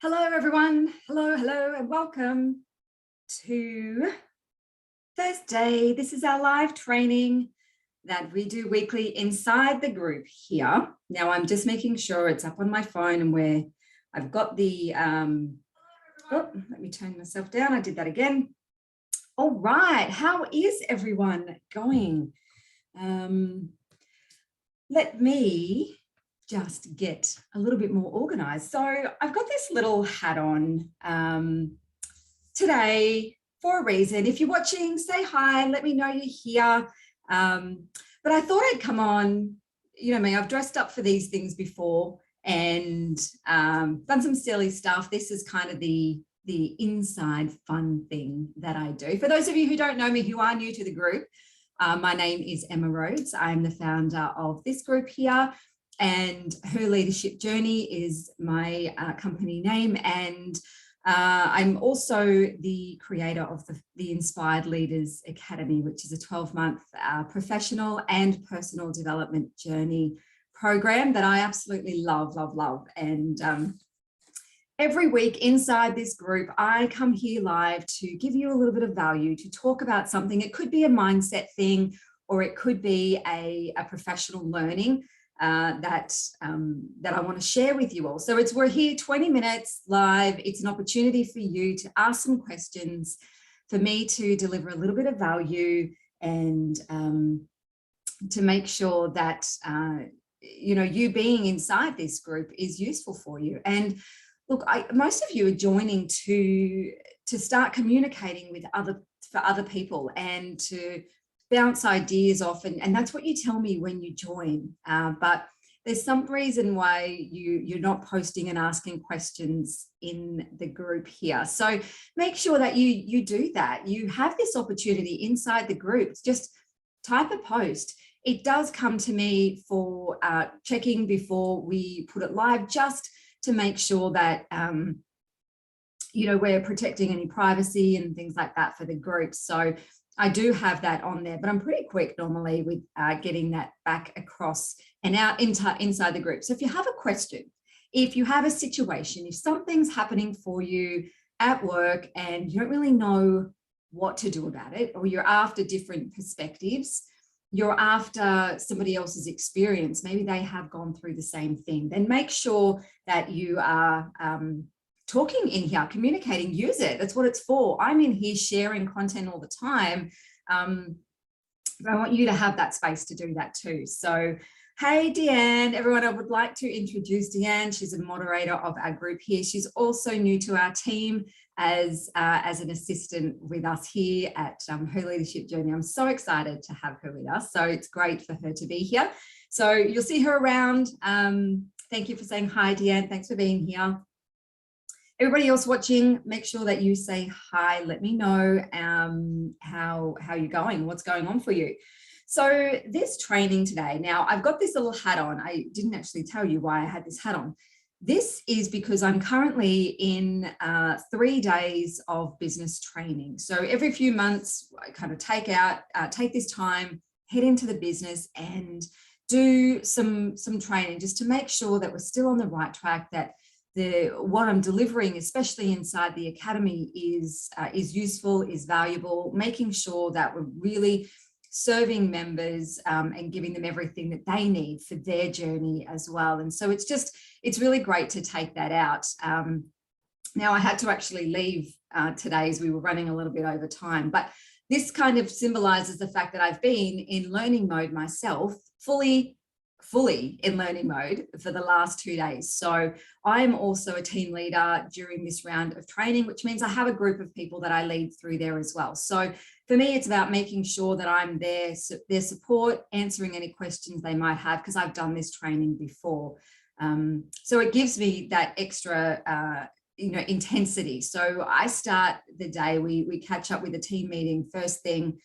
Hello, everyone. Hello, and welcome to Thursday. This is our live training that we do weekly inside the group here. Now, I'm just making sure it's up on my phone and where I've got the, let me turn myself down. I did that again. All right. How is everyone going? Let me just get a little bit more organized. So I've got this little hat on today for a reason. If you're watching, say hi, let me know you're here. But I thought I'd come on, you know me, I've dressed up for these things before and done some silly stuff. This is kind of the inside fun thing that I do. For those of you who don't know me, who are new to the group, my name is Emma Rhodes. I'm the founder of this group here, and Her Leadership Journey is my company name. And I'm also the creator of the Inspired Leaders Academy, which is a 12-month professional and personal development journey program that I absolutely love. And every week inside this group, I come here live to give you a little bit of value, to talk about something. It could be a mindset thing, or it could be a professional learning that I want to share with you all. So we're here 20 minutes live. It's an opportunity for you to ask some questions, for me to deliver a little bit of value, and to make sure that you being inside this group is useful for you. And look, most of you are joining to start communicating with other people and to bounce ideas off, and that's what you tell me when you join. But there's some reason why you're not posting and asking questions in the group here. So make sure that you do that. You have this opportunity inside the group. Just type a post. It does come to me for checking before we put it live, just to make sure that we're protecting any privacy and things like that for the group. So I do have that on there, but I'm pretty quick normally with getting that back across and out inside the group. So if you have a question, if you have a situation, if something's happening for you at work and you don't really know what to do about it, or you're after different perspectives, you're after somebody else's experience, maybe they have gone through the same thing, then make sure that you are talking in here, communicating. Use it. That's what it's for. I'm in here sharing content all the time. But I want you to have that space to do that too. So, hey, Deanne, everyone, I would like to introduce Deanne. She's a moderator of our group here. She's also new to our team as an assistant with us here at Her Leadership Journey. I'm so excited to have her with us. So it's great for her to be here. So you'll see her around. Thank you for saying hi, Deanne. Thanks for being here. Everybody else watching, make sure that you say hi. Let me know how you're going, what's going on for you. So this training today, now I've got this little hat on. I didn't actually tell you why I had this hat on. This is because I'm currently in 3 days of business training. So every few months, I kind of take this time, head into the business and do some training just to make sure that we're still on the right track, that what I'm delivering, especially inside the academy, is useful, is valuable, making sure that we're really serving members and giving them everything that they need for their journey as well. And so it's really great to take that out. Now I had to actually leave today as we were running a little bit over time, but this kind of symbolizes the fact that I've been in learning mode myself, fully in learning mode for the last 2 days. So I'm also a team leader during this round of training, which means I have a group of people that I lead through there as well. So for me, it's about making sure that I'm there, their support, answering any questions they might have, because I've done this training before. So it gives me that extra intensity. So I start the day, we catch up with a team meeting first thing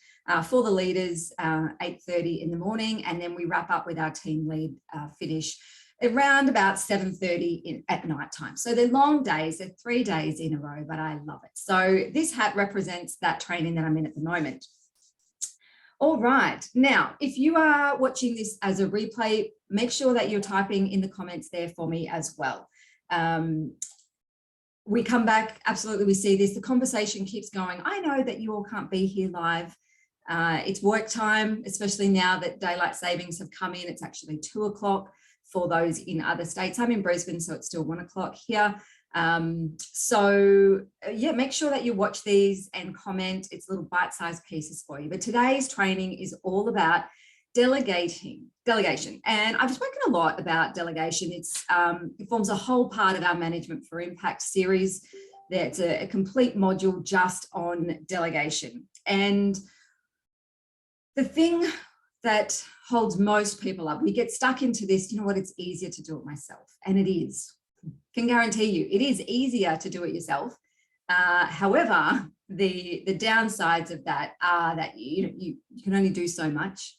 for the leaders, 8:30 in the morning, and then we wrap up with our team lead finish around about 7:30 at night time. So they're long days, they're 3 days in a row, but I love it. So this hat represents that training that I'm in at the moment. All right, now, if you are watching this as a replay, make sure that you're typing in the comments there for me as well. We come back, absolutely, we see this, the conversation keeps going. I know that you all can't be here live. It's work time, especially now that daylight savings have come in. It's actually 2 o'clock for those in other states. I'm in Brisbane, so it's still 1 o'clock here. Yeah, make sure that you watch these and comment. It's little bite-sized pieces for you. But today's training is all about delegation. And I've spoken a lot about delegation. It forms a whole part of our Management for Impact series. That's a complete module just on delegation. And the thing that holds most people up, we get stuck into this, you know what, it's easier to do it myself. And it is. Can guarantee you, it is easier to do it yourself. However, the downsides of that are that you can only do so much.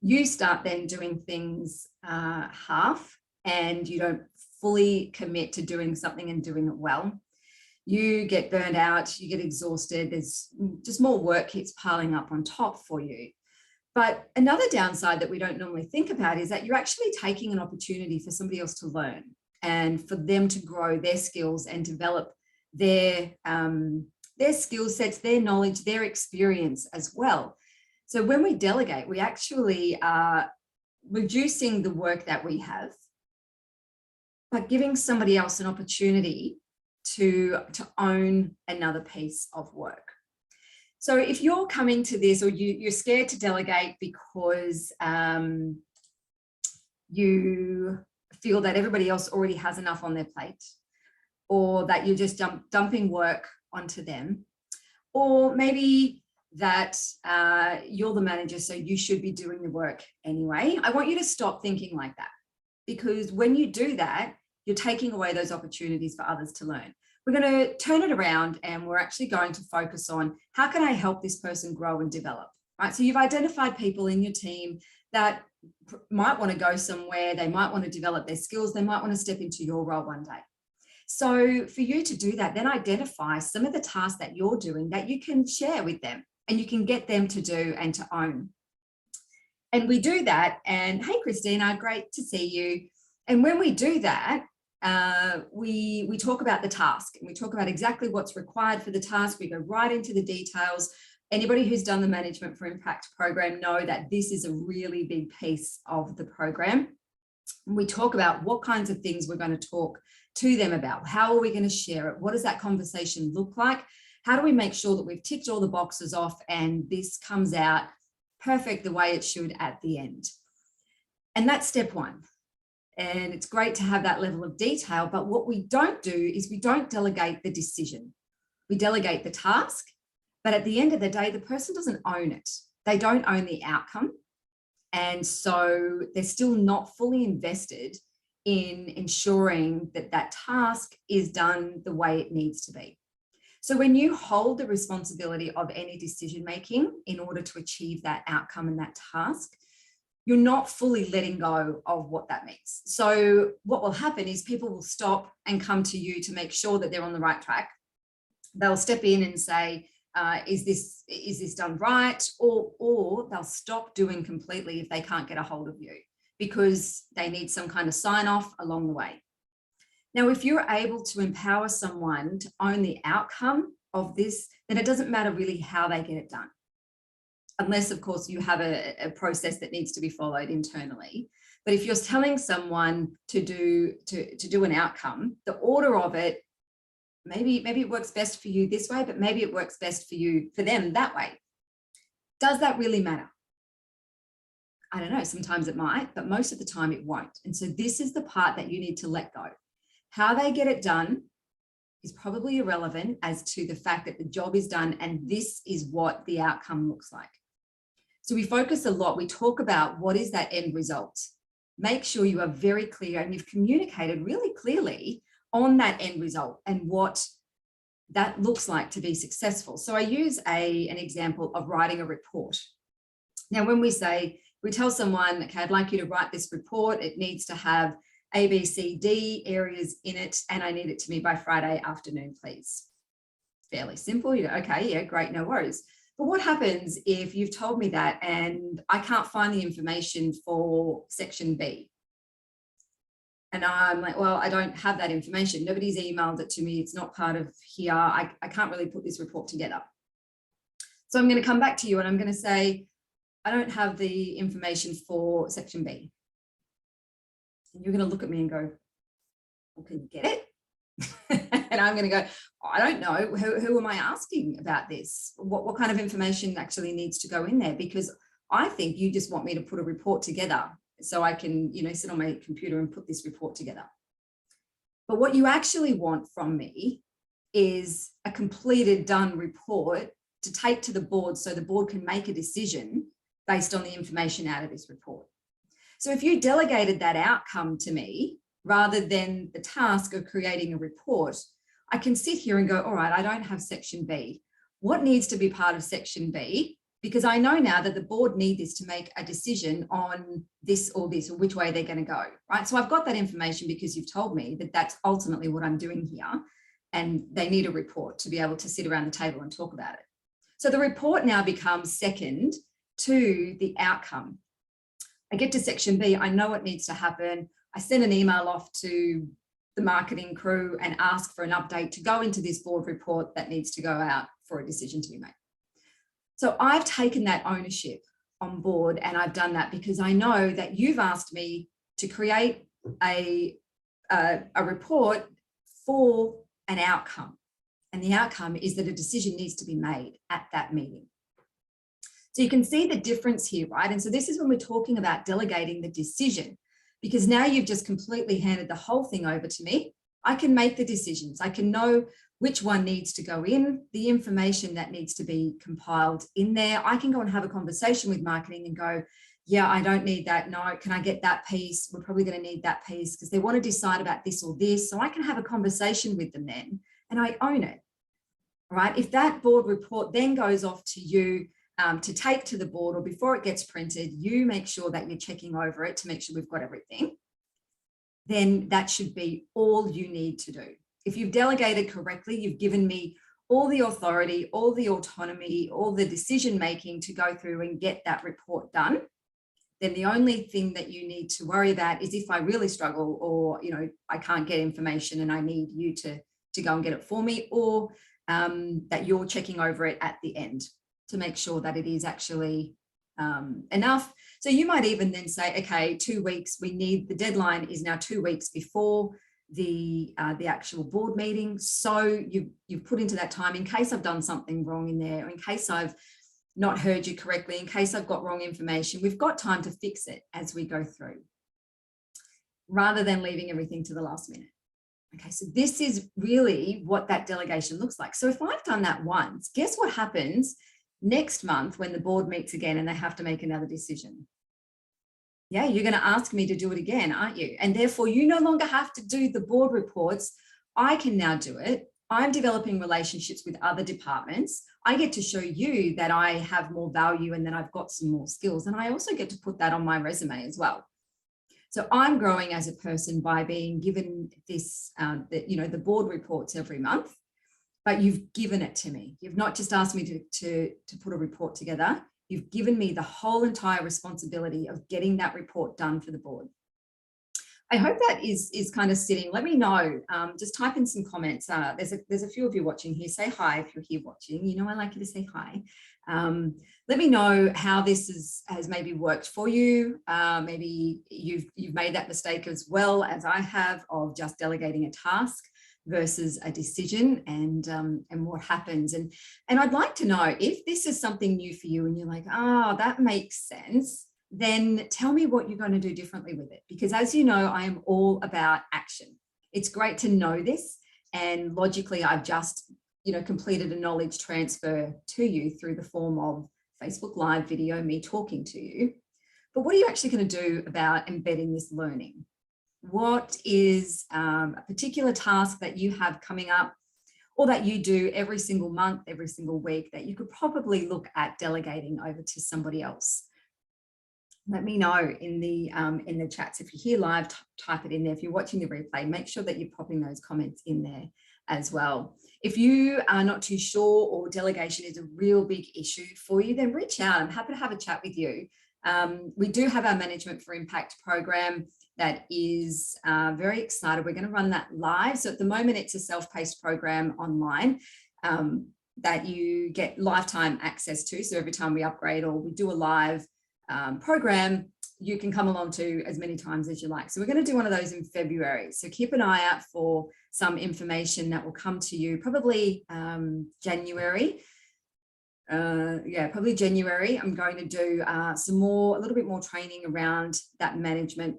You start then doing things half, and you don't fully commit to doing something and doing it well. You get burned out, you get exhausted, there's just more work keeps piling up on top for you. But another downside that we don't normally think about is that you're actually taking an opportunity for somebody else to learn and for them to grow their skills and develop their skill sets, their knowledge, their experience as well. So when we delegate, we actually are reducing the work that we have, but giving somebody else an opportunity to own another piece of work. So if you're coming to this, or you're scared to delegate because you feel that everybody else already has enough on their plate, or that you're just dumping work onto them, or maybe that you're the manager, so you should be doing the work anyway, I want you to stop thinking like that, because when you do that, you're taking away those opportunities for others to learn. We're going to turn it around, and we're actually going to focus on how can I help this person grow and develop, right? So you've identified people in your team that might want to go somewhere, they might want to develop their skills, they might want to step into your role one day. So for you to do that, then identify some of the tasks that you're doing that you can share with them and you can get them to do and to own. And we do that, and hey, Christina, great to see you. And when we do that, we talk about the task, and we talk about exactly what's required for the task. We go right into the details. Anybody who's done the Management for Impact program know that this is a really big piece of the program. And we talk about what kinds of things we're going to talk to them about. How are we going to share it? What does that conversation look like? How do we make sure that we've ticked all the boxes off and this comes out perfect the way it should at the end? And that's step one. And it's great to have that level of detail, but what we don't do is we don't delegate the decision. We delegate the task, but at the end of the day, the person doesn't own it. They don't own the outcome. And so they're still not fully invested in ensuring that that task is done the way it needs to be. So when you hold the responsibility of any decision making in order to achieve that outcome and that task, you're not fully letting go of what that means. So what will happen is people will stop and come to you to make sure that they're on the right track. They'll step in and say, is this done right? Or they'll stop doing completely if they can't get a hold of you because they need some kind of sign off along the way. Now, if you're able to empower someone to own the outcome of this, then it doesn't matter really how they get it done. Unless, of course, you have a process that needs to be followed internally. But if you're telling someone to do an outcome, the order of it, maybe it works best for you this way, but maybe it works best for them that way. Does that really matter? I don't know, sometimes it might, but most of the time it won't. And so this is the part that you need to let go. How they get it done is probably irrelevant as to the fact that the job is done and this is what the outcome looks like. So we focus a lot, we talk about what is that end result. Make sure you are very clear and you've communicated really clearly on that end result and what that looks like to be successful. So I use an example of writing a report. Now, when we tell someone, okay, I'd like you to write this report, it needs to have A, B, C, D areas in it, and I need it to me by Friday afternoon, please. Fairly simple. You go, okay, yeah, great, no worries. But what happens if you've told me that and I can't find the information for section B? And I'm like, well, I don't have that information. Nobody's emailed it to me. It's not part of here. I can't really put this report together. So I'm going to come back to you and I'm going to say, I don't have the information for section B. And you're going to look at me and go, well, can you get it? And I'm going to go, oh, I don't know. Who am I asking about this? What kind of information actually needs to go in there? Because I think you just want me to put a report together so I can, sit on my computer and put this report together. But what you actually want from me is a completed, done report to take to the board so the board can make a decision based on the information out of this report. So if you delegated that outcome to me, rather than the task of creating a report, I can sit here and go, all right, I don't have section B. What needs to be part of section B? Because I know now that the board need this to make a decision on this or which way they're going to go, right? So I've got that information because you've told me that that's ultimately what I'm doing here. And they need a report to be able to sit around the table and talk about it. So the report now becomes second to the outcome. I get to section B, I know what needs to happen. I send an email off to the marketing crew and ask for an update to go into this board report that needs to go out for a decision to be made. So I've taken that ownership on board and I've done that because I know that you've asked me to create a report for an outcome. And the outcome is that a decision needs to be made at that meeting. So you can see the difference here, right? And so this is when we're talking about delegating the decision, because now you've just completely handed the whole thing over to me. I can make the decisions. I can know which one needs to go in, the information that needs to be compiled in there. I can go and have a conversation with marketing and go, yeah, I don't need that. No, can I get that piece? We're probably going to need that piece because they want to decide about this or this. So I can have a conversation with them then and I own it, right? If that board report then goes off to you to take to the board, or before it gets printed, you make sure that you're checking over it to make sure we've got everything, then that should be all you need to do. If you've delegated correctly, you've given me all the authority, all the autonomy, all the decision-making to go through and get that report done, then the only thing that you need to worry about is if I really struggle or, I can't get information and I need you to go and get it for me, or that you're checking over it at the end to make sure that it is actually enough. So you might even then say, okay, 2 weeks, the deadline is now 2 weeks before the actual board meeting. So you've put into that time in case I've done something wrong in there, or in case I've not heard you correctly, in case I've got wrong information, we've got time to fix it as we go through, rather than leaving everything to the last minute. Okay, so this is really what that delegation looks like. So if I've done that once, guess what happens next month when the board meets again and they have to make another decision? Yeah, you're going to ask me to do it again, aren't you? And therefore, you no longer have to do the board reports. I can now do it. I'm developing relationships with other departments. I get to show you that I have more value and that I've got some more skills. And I also get to put that on my resume as well. So I'm growing as a person by being given this, the board reports every month, but you've given it to me. You've not just asked me to put a report together. You've given me the whole entire responsibility of getting that report done for the board. I hope that is kind of sitting. Let me know. Just type in some comments. There's a few of you watching here. Say hi if you're here watching. I like you to say hi. Let me know how this has maybe worked for you. Maybe you've made that mistake as well as I have of just delegating a task versus a decision, and what happens. And I'd like to know if this is something new for you and you're like, oh, that makes sense, then tell me what you're going to do differently with it. Because as you know, I am all about action. It's great to know this, and logically I've just completed a knowledge transfer to you through the form of Facebook Live video, me talking to you. But what are you actually going to do about embedding this learning? What is a particular task that you have coming up, or that you do every single month, every single week, that you could probably look at delegating over to somebody else? Let me know in the chats. If you're here live, type it in there. If you're watching the replay, make sure that you're popping those comments in there as well. If you are not too sure, or delegation is a real big issue for you, then reach out. I'm happy to have a chat with you. We do have our Management for Impact program. that is very excited. We're going to run that live. So at the moment, it's a self-paced program online that you get lifetime access to. So every time we upgrade or we do a live program, you can come along to as many times as you like. So we're going to do one of those in February. So keep an eye out for some information that will come to you probably January. Probably January. I'm going to do a little bit more training around that management,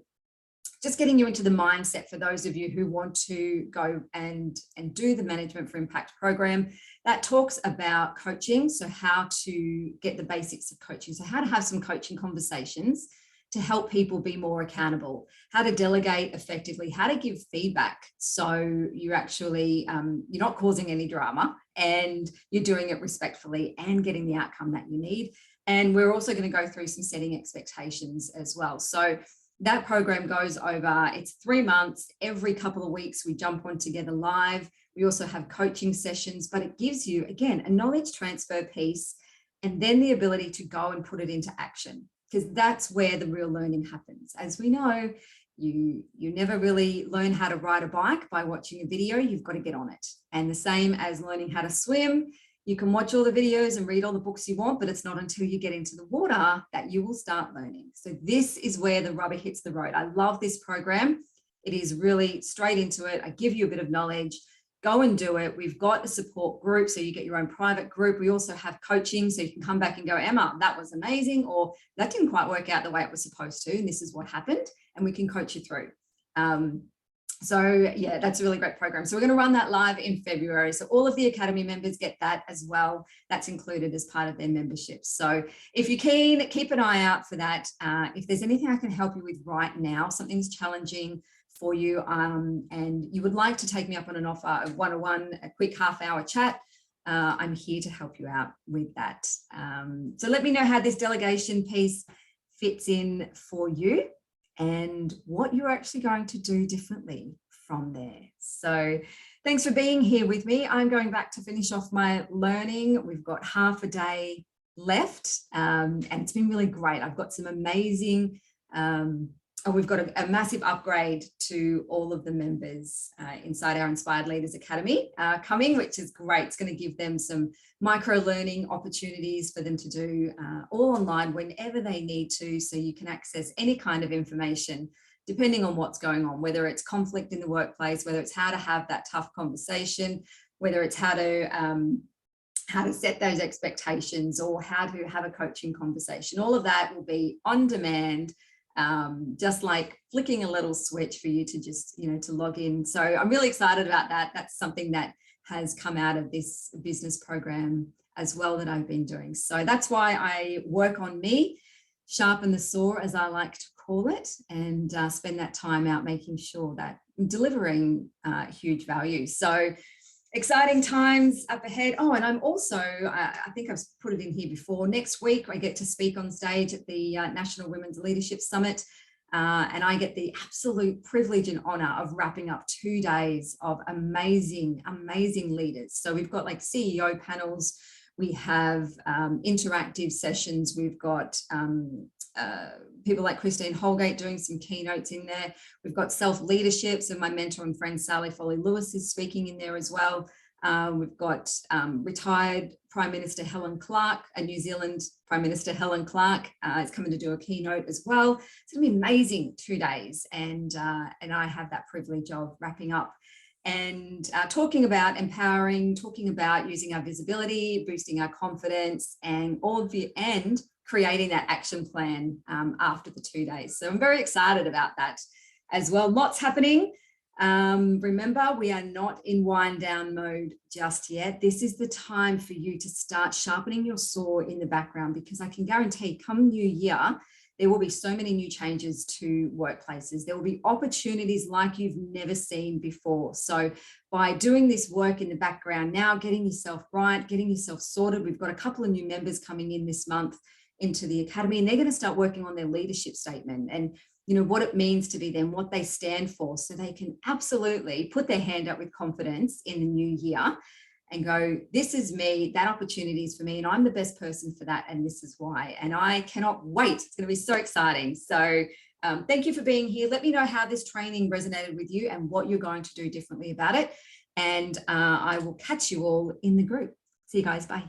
just getting you into the mindset for those of you who want to go and do the Management for Impact program. That talks about coaching, so how to get the basics of coaching, so how to have some coaching conversations to help people be more accountable, how to delegate effectively, how to give feedback so you actually, you're not causing any drama and you're doing it respectfully and getting the outcome that you need. And we're also going to go through some setting expectations as well. So that program goes over, it's 3 months, every couple of weeks we jump on together live. We also have coaching sessions, but it gives you, again, a knowledge transfer piece and then the ability to go and put it into action, because that's where the real learning happens. As we know, you never really learn how to ride a bike by watching a video. You've got to get on it. And the same as learning how to swim, you can watch all the videos and read all the books you want, but it's not until you get into the water that you will start learning. So this is where the rubber hits the road. I love this program. It is really straight into it. I give you a bit of knowledge. Go and do it. We've got a support group, so you get your own private group. We also have coaching, so you can come back and go, Emma, that was amazing, or that didn't quite work out the way it was supposed to, and this is what happened, and we can coach you through. So yeah, that's a really great program. So we're going to run that live in February. So all of the Academy members get that as well. That's included as part of their membership. So if you're keen, keep an eye out for that. If there's anything I can help you with right now, something's challenging for you, and you would like to take me up on an offer of one-on-one, a quick half-hour chat, I'm here to help you out with that. So let me know how this delegation piece fits in for you and what you're actually going to do differently from there. So thanks for being here with me. I'm going back to finish off my learning. We've got half a day left, and it's been really great. I've got some amazing, we've got a massive upgrade to all of the members inside our Inspired Leaders Academy coming, which is great. It's going to give them some micro learning opportunities for them to do all online whenever they need to, so you can access any kind of information depending on what's going on, whether it's conflict in the workplace, whether it's how to have that tough conversation, whether it's how to set those expectations or how to have a coaching conversation. All of that will be on demand, just like flicking a little switch for you to just, to log in. So I'm really excited about that. That's something that has come out of this business program as well that I've been doing. So that's why I work on me, sharpen the saw, as I like to call it, and spend that time out making sure that I'm delivering huge value. So exciting times up ahead. Oh, and I'm also, I think I've put it in here before, next week I get to speak on stage at the National Women's Leadership Summit, and I get the absolute privilege and honor of wrapping up 2 days of amazing, amazing leaders. So we've got like CEO panels, we have interactive sessions, we've got people like Christine Holgate doing some keynotes in there. We've got self-leadership, so my mentor and friend Sally Foley-Lewis is speaking in there as well. We've got retired Prime Minister Helen Clark, a New Zealand Prime Minister Helen Clark is coming to do a keynote as well. It's going to be amazing 2 days, and I have that privilege of wrapping up and talking about empowering, talking about using our visibility, boosting our confidence, and creating that action plan after the 2 days. So I'm very excited about that as well. Lots happening. Remember, we are not in wind down mode just yet. This is the time for you to start sharpening your saw in the background, because I can guarantee come new year, there will be so many new changes to workplaces. There will be opportunities like you've never seen before. So by doing this work in the background now, getting yourself right, getting yourself sorted, we've got a couple of new members coming in this month into the Academy, and they're going to start working on their leadership statement and what it means to be them, what they stand for, so they can absolutely put their hand up with confidence in the new year and go, this is me, that opportunity is for me, and I'm the best person for that, and this is why. And I cannot wait. It's going to be so exciting. So Thank you for being here. Let me know how this training resonated with you and what you're going to do differently about it. And I will catch you all in the group. See you guys. Bye.